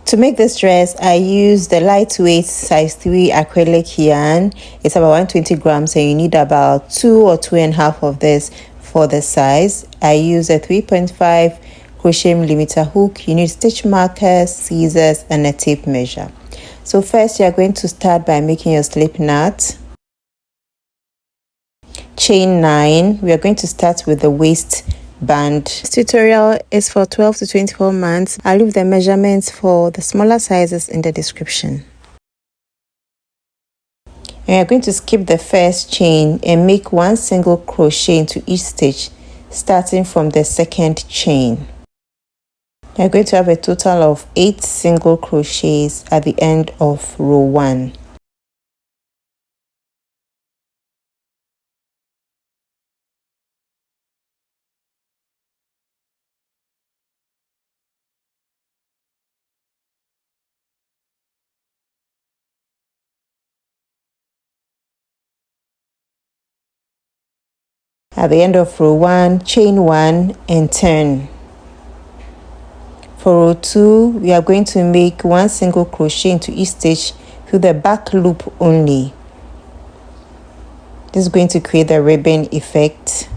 To make this dress, I use the lightweight size 3 acrylic yarn. It's about 120 grams and you need about 2 or 2.5 of this for the size. I use a 3.5 crochet millimeter hook. You need stitch markers, scissors and a tape measure. So first you are going to start by making your slip knot. Chain 9. We are going to start with the waistband. This tutorial is for 12 to 24 months. I'll leave the measurements for the smaller sizes in the description. And we are going to skip the first chain and make 1 single crochet into each stitch, starting from the second chain. We are going to have a total of 8 single crochets at the end of row 1. At the end of row 1, chain 1 and turn. For row 2, we are going to make 1 single crochet into each stitch through the back loop only. This is going to create the ribbon effect.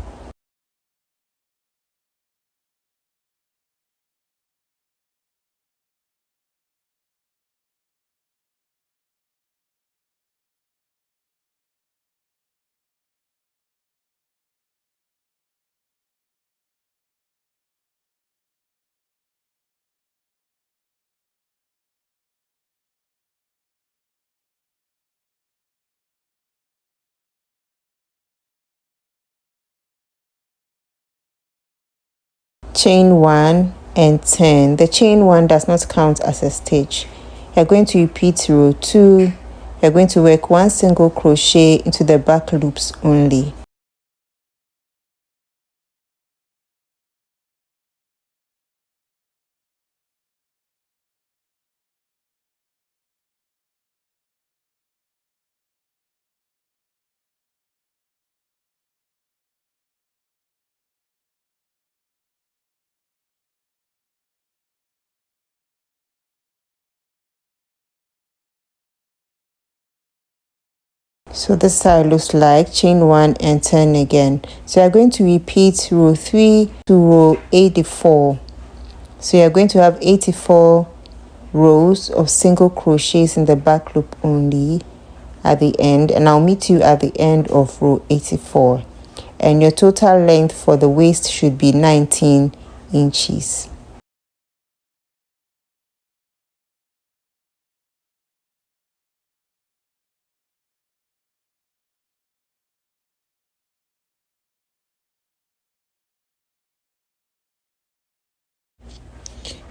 Chain 1 and turn. The chain 1 does not count as a stitch. You are going to repeat row 2. You are going to work 1 single crochet into the back loops only. So this is how it looks like. Chain 1 and turn again. So you are going to repeat row 3 to row 84. So you are going to have 84 rows of single crochets in the back loop only at the end, and I'll meet you at the end of row 84. And your total length for the waist should be 19 inches.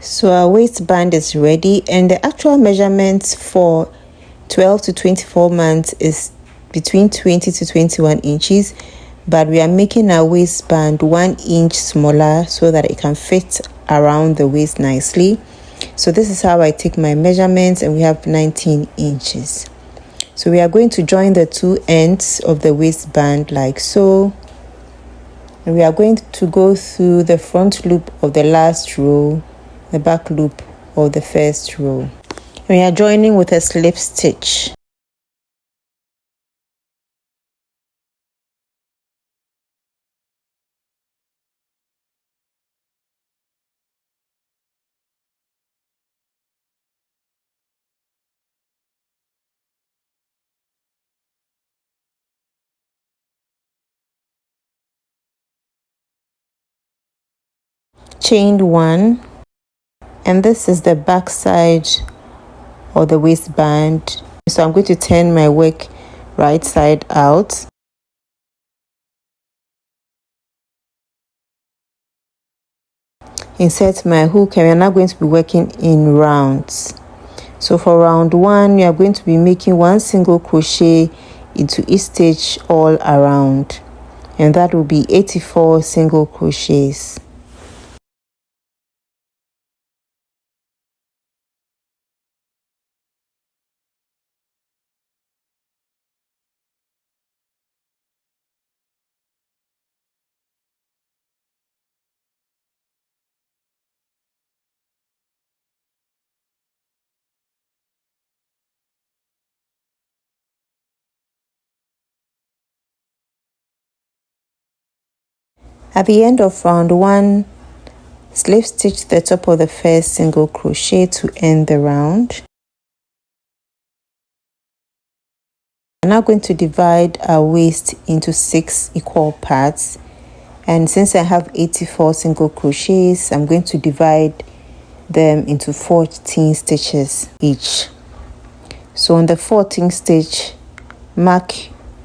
So our waistband is ready, and the actual measurements for 12 to 24 months is between 20 to 21 inches, but we are making our waistband 1 inch smaller so that it can fit around the waist nicely. So this is how I take my measurements, and we have 19 inches. So we are going to join the 2 ends of the waistband like so, and we are going to go through the front loop of the last row, the back loop of the first row. We are joining with a slip stitch. Chain 1, and this is the back side of the waistband. So I'm going to turn my work right side out. Insert my hook, and we are now going to be working in rounds. So for round 1, we are going to be making 1 single crochet into each stitch all around, and that will be 84 single crochets. At the end of round 1, slip stitch the top of the first single crochet to end the round. We're now going to divide our waist into 6 equal parts, and since I have 84 single crochets, I'm going to divide them into 14 stitches each. So on the 14th stitch, mark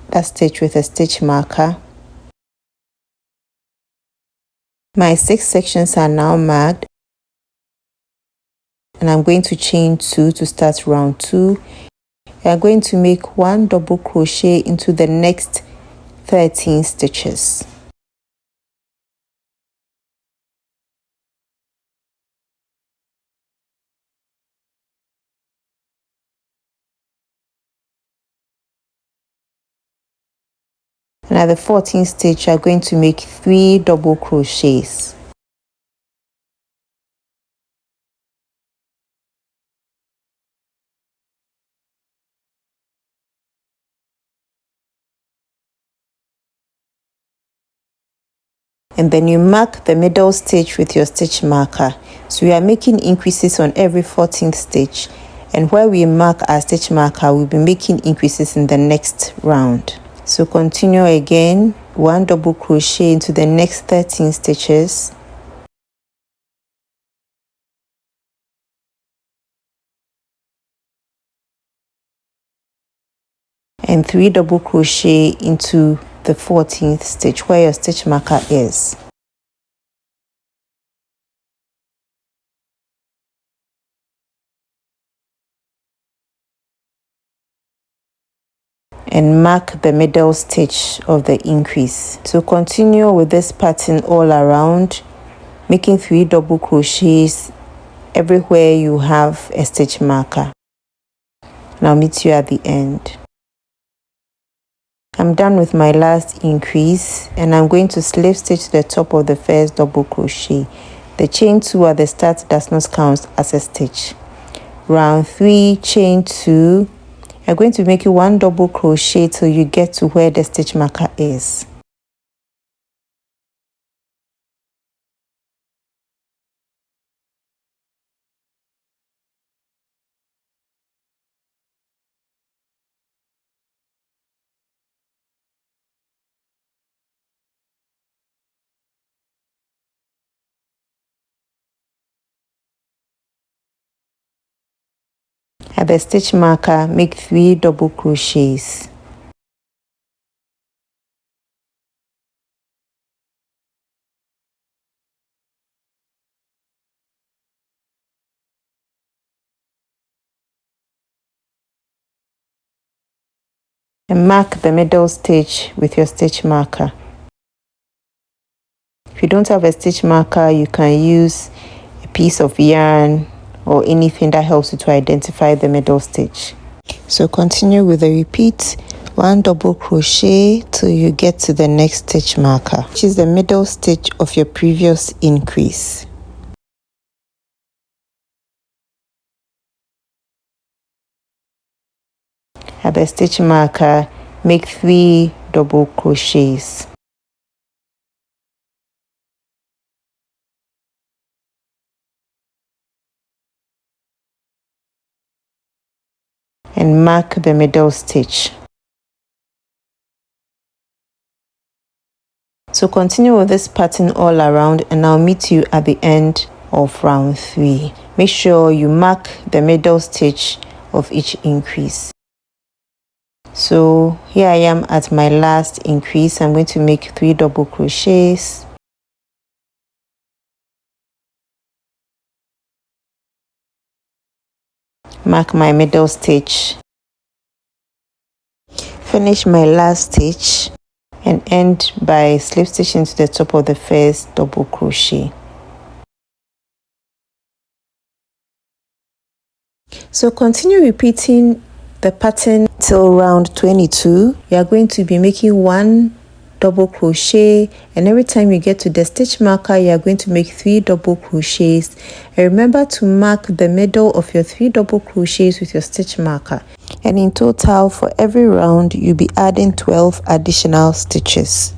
that stitch with a stitch marker. My 6 sections are now marked, and I'm going to chain 2 to start round 2. We are going to make 1 double crochet into the next 13 stitches. And at the 14th stitch, you are going to make 3 double crochets. And then you mark the middle stitch with your stitch marker. So we are making increases on every 14th stitch, and where we mark our stitch marker, we'll be making increases in the next round. So continue again, 1 double crochet into the next 13 stitches. And 3 double crochet into the 14th stitch where your stitch marker is. And mark the middle stitch of the increase. So continue with this pattern all around, making 3 double crochets everywhere you have a stitch marker. And I'll meet you at the end. I'm done with my last increase, and I'm going to slip stitch the top of the first double crochet. The chain 2 at the start does not count as a stitch. Round 3, chain 2. You're going to make 1 double crochet till you get to where the stitch marker is. At the stitch marker, make 3 double crochets. And mark the middle stitch with your stitch marker. If you don't have a stitch marker, you can use a piece of yarn or anything that helps you to identify the middle stitch. So continue with the repeat, 1 double crochet till you get to the next stitch marker, which is the middle stitch of your previous increase. At the stitch marker, make 3 double crochets. And mark the middle stitch. So continue with this pattern all around, and I'll meet you at the end of round 3. Make sure you mark the middle stitch of each increase. So here I am at my last increase. I'm going to make 3 double crochets. Mark my middle stitch. Finish my last stitch and end by slip stitching to the top of the first double crochet. So continue repeating the pattern till round 22. You are going to be making 1 double crochet, and every time you get to the stitch marker, you are going to make 3 double crochets. And remember to mark the middle of your 3 double crochets with your stitch marker. And in total, for every round, you'll be adding 12 additional stitches.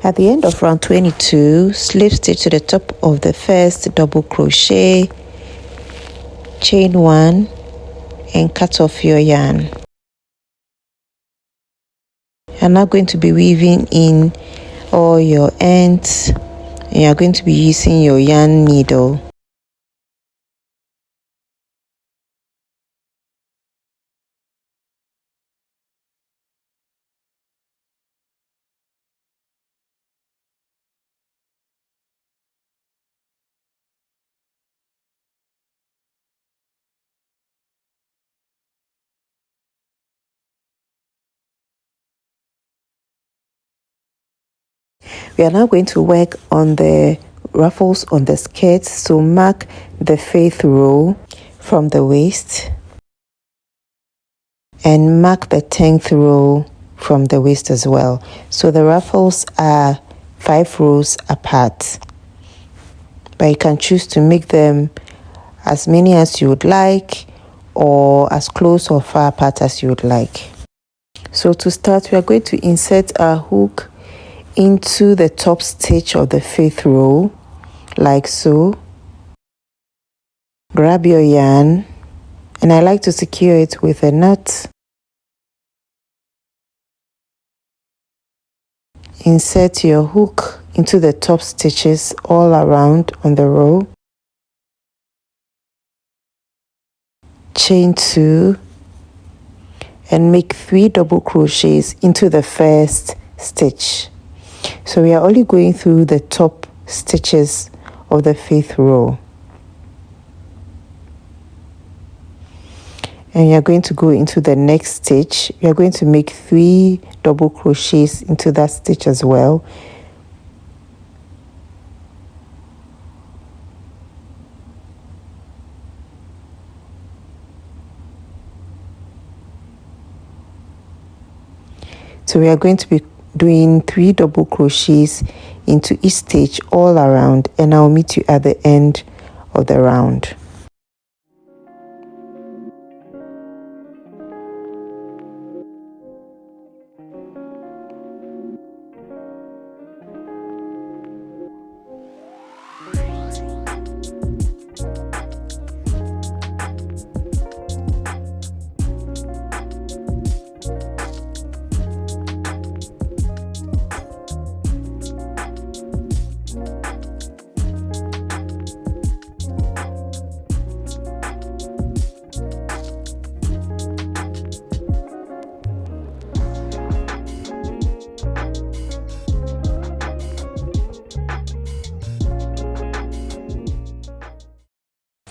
At the end of round 22, slip stitch to the top of the first double crochet, chain 1 and cut off your yarn. You're now going to be weaving in all your ends and you're going to be using your yarn needle. We are now going to work on the ruffles on the skirt, so mark the 5th row from the waist and mark the 10th row from the waist as well. So the ruffles are 5 rows apart, but you can choose to make them as many as you would like or as close or far apart as you would like. So to start, we are going to insert our hook into the top stitch of the 5th row, like so. Grab your yarn, and I like to secure it with a knot. Insert your hook into the top stitches all around on the row. Chain 2 and make 3 double crochets into the first stitch. So we are only going through the top stitches of the 5th row. And you are going to go into the next stitch. You are going to make 3 double crochets into that stitch as well. So we are going to be doing 3 double crochets into each stitch all around, and I'll meet you at the end of the round.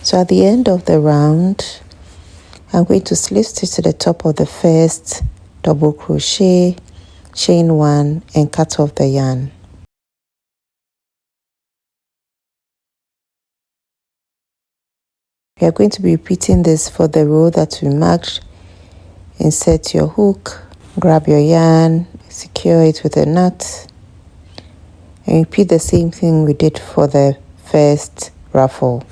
So at the end of the round, I'm going to slip stitch to the top of the first double crochet, chain 1 and cut off the yarn. We are going to be repeating this for the row that we marked. Insert your hook, grab your yarn, secure it with a knot, and repeat the same thing we did for the first ruffle.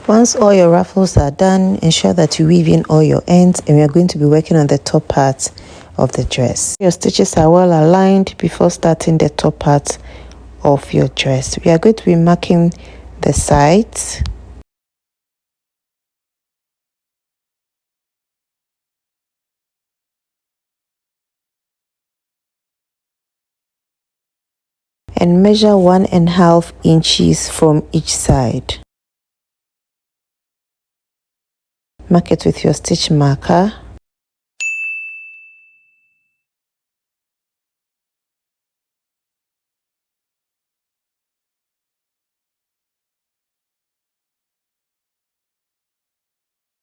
Once all your ruffles are done, ensure that you weave in all your ends, and we are going to be working on the top part of the dress. Your stitches are well aligned before starting the top part of your dress. We are going to be marking the sides. And measure 1.5 inches from each side. Mark it with your stitch marker.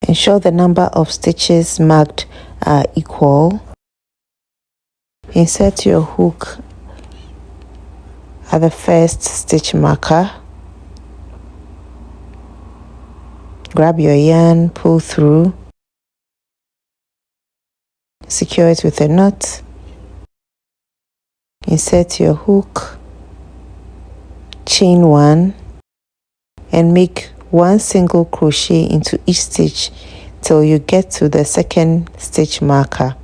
Ensure the number of stitches marked are equal. Insert your hook at the first stitch marker. Grab your yarn, pull through, secure it with a knot, insert your hook, chain 1, and make 1 single crochet into each stitch till you get to the second stitch marker.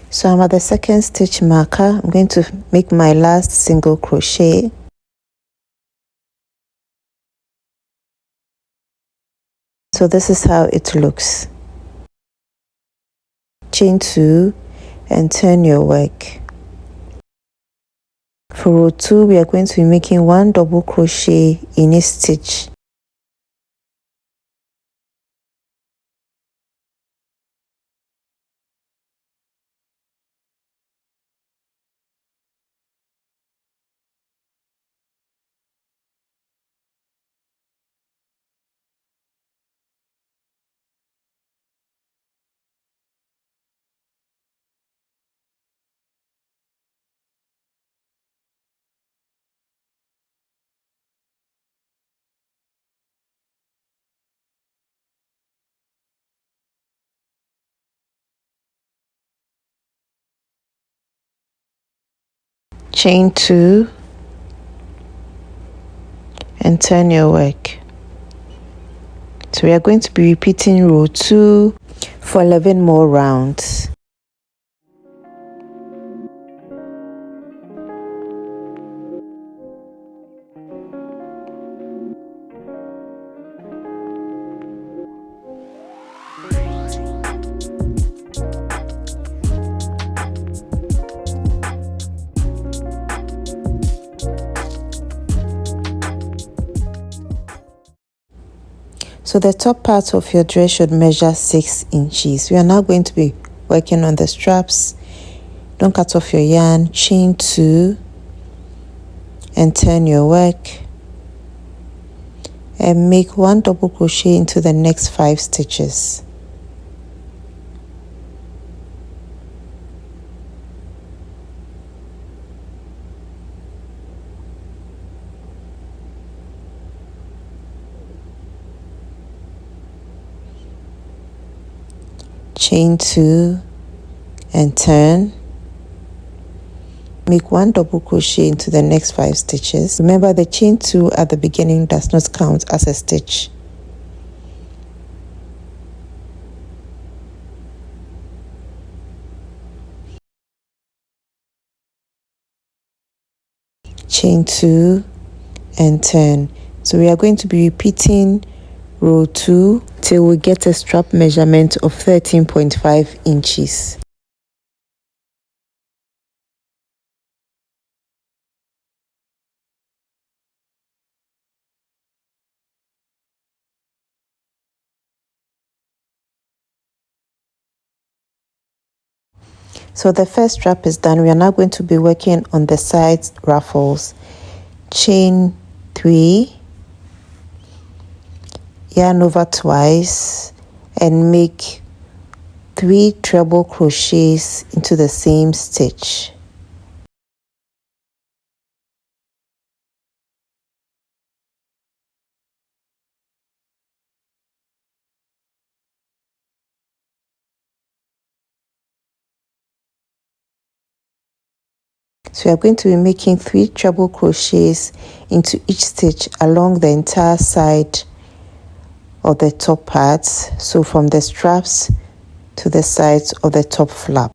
So I'm at the second stitch marker. I'm going to make my last single crochet. So this is how it looks. Chain 2 and turn your work. For row 2, we are going to be making 1 double crochet in each stitch. Chain 2 and turn your work. So we are going to be repeating row 2 for 11 more rounds. So the top part of your dress should measure 6 inches. We are now going to be working on the straps. Don't cut off your yarn. Chain 2 and turn your work and make 1 double crochet into the next 5 stitches. Chain 2 and turn. Make 1 double crochet into the next 5 stitches. Remember, the chain 2 at the beginning does not count as a stitch. Chain 2 and turn. So we are going to be repeating row 2 till we get a strap measurement of 13.5 inches. So the first strap is done. We are now going to be working on the side ruffles. Chain 3, yarn over twice, and make 3 treble crochets into the same stitch. So we are going to be making 3 treble crochets into each stitch along the entire side of the top parts, so from the straps to the sides of the top flap.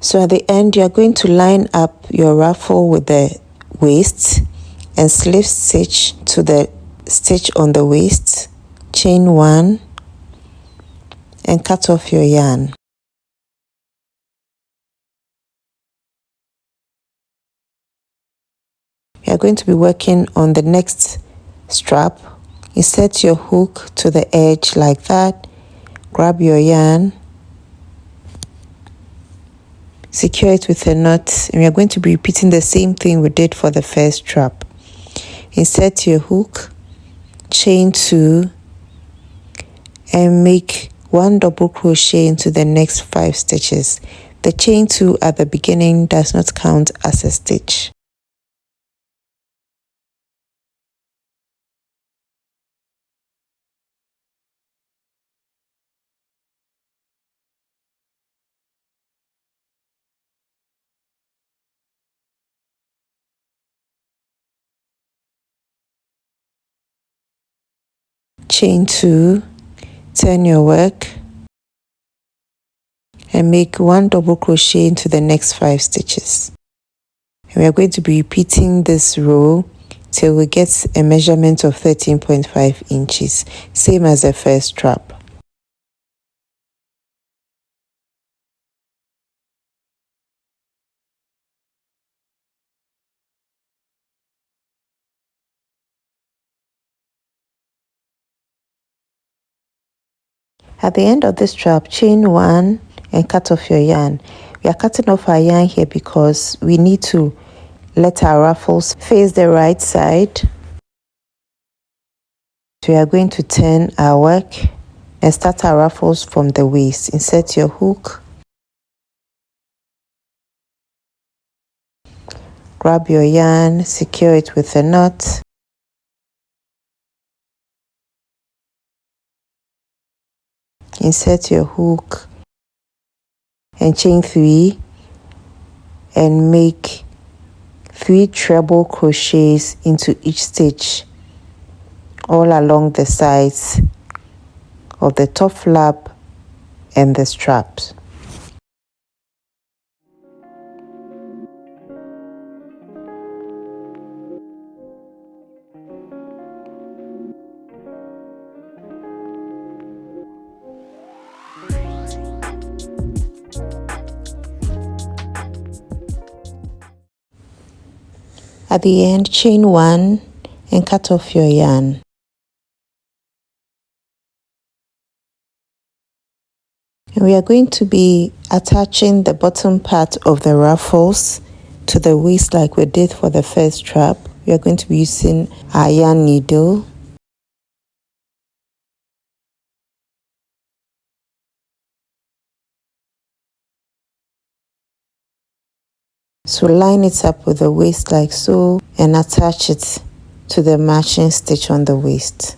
So at the end, you are going to line up your ruffle with the waist and slip stitch to the stitch on the waist, chain 1 and cut off your yarn. We are going to be working on the next strap. Insert your hook to the edge like that, grab your yarn, secure it with a knot, and we are going to be repeating the same thing we did for the first strap. Insert your hook, chain 2 and make 1 double crochet into the next 5 stitches. The chain 2 at the beginning does not count as a stitch. Chain 2, turn your work and make 1 double crochet into the next 5 stitches. And we are going to be repeating this row till we get a measurement of 13.5 inches, same as the first strap. At the end of this strap, chain 1 and cut off your yarn. We are cutting off our yarn here because we need to let our ruffles face the right side. So we are going to turn our work and start our ruffles from the waist. Insert your hook, grab your yarn, secure it with a knot, insert your hook and chain 3 and make 3 treble crochets into each stitch all along the sides of the top flap and the straps. At the end, chain 1 and cut off your yarn. And we are going to be attaching the bottom part of the ruffles to the waist like we did for the first strap. We are going to be using our yarn needle. So line it up with the waist like so and attach it to the matching stitch on the waist.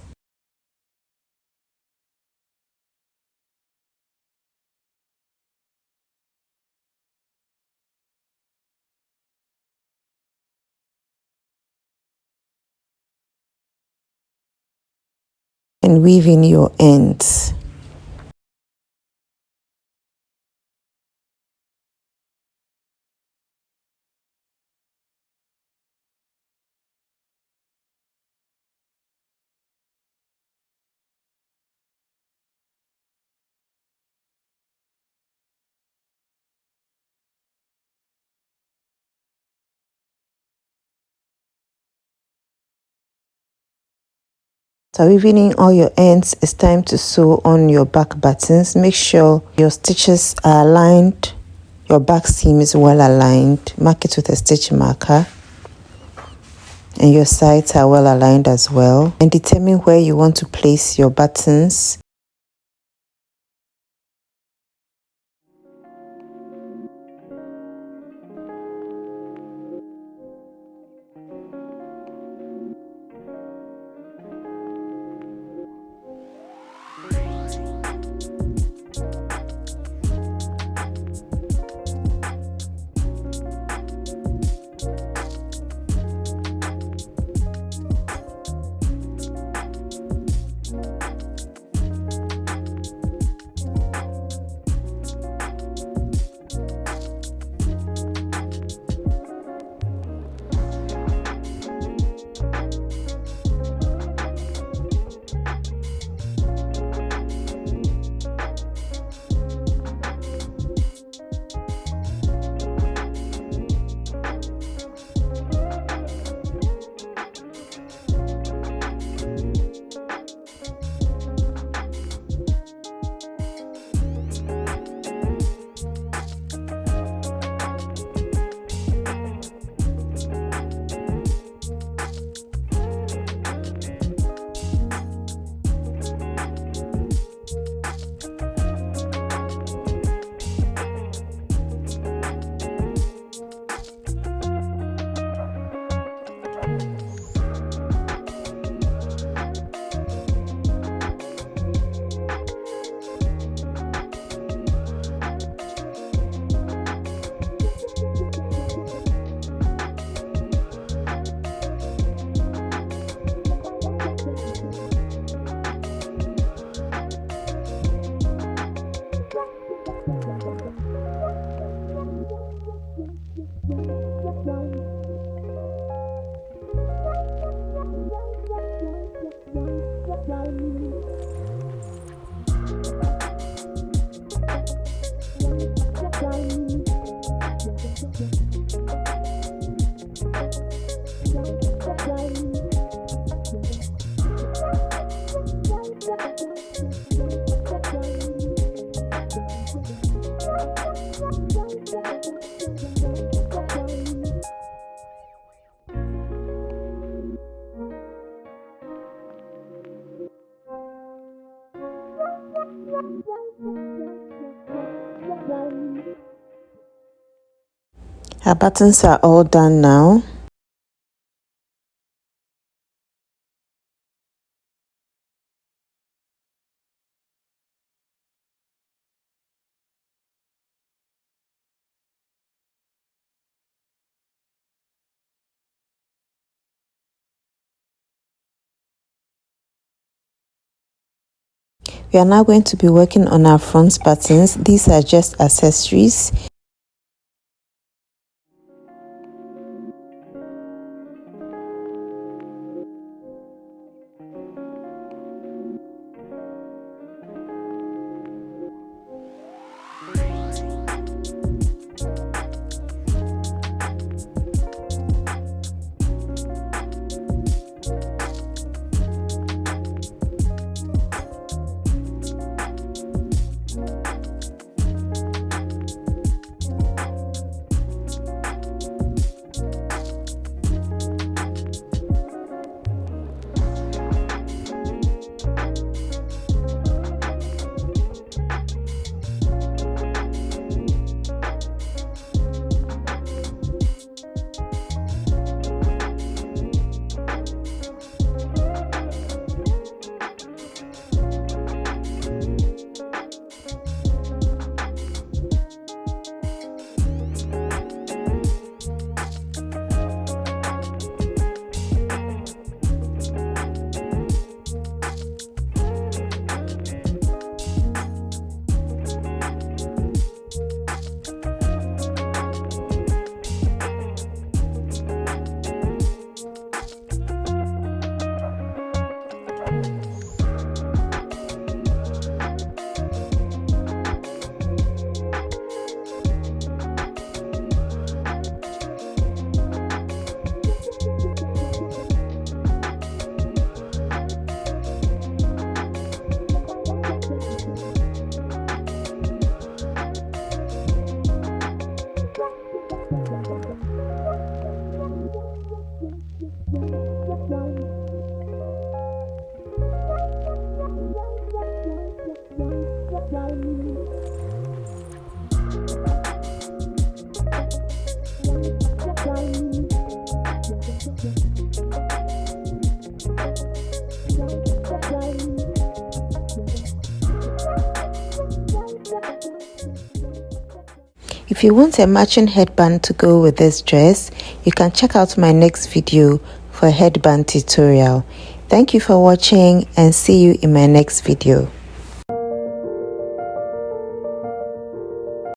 And weave in your ends. So weaving in all your ends, it's time to sew on your back buttons. Make sure your stitches are aligned, your back seam is well aligned. Mark it with a stitch marker. And your sides are well aligned as well. And determine where you want to place your buttons. Our buttons are all done now. We are now going to be working on our front buttons. These are just accessories. If you want a matching headband to go with this dress, you can check out my next video for a headband tutorial. Thank you for watching and see you in my next video.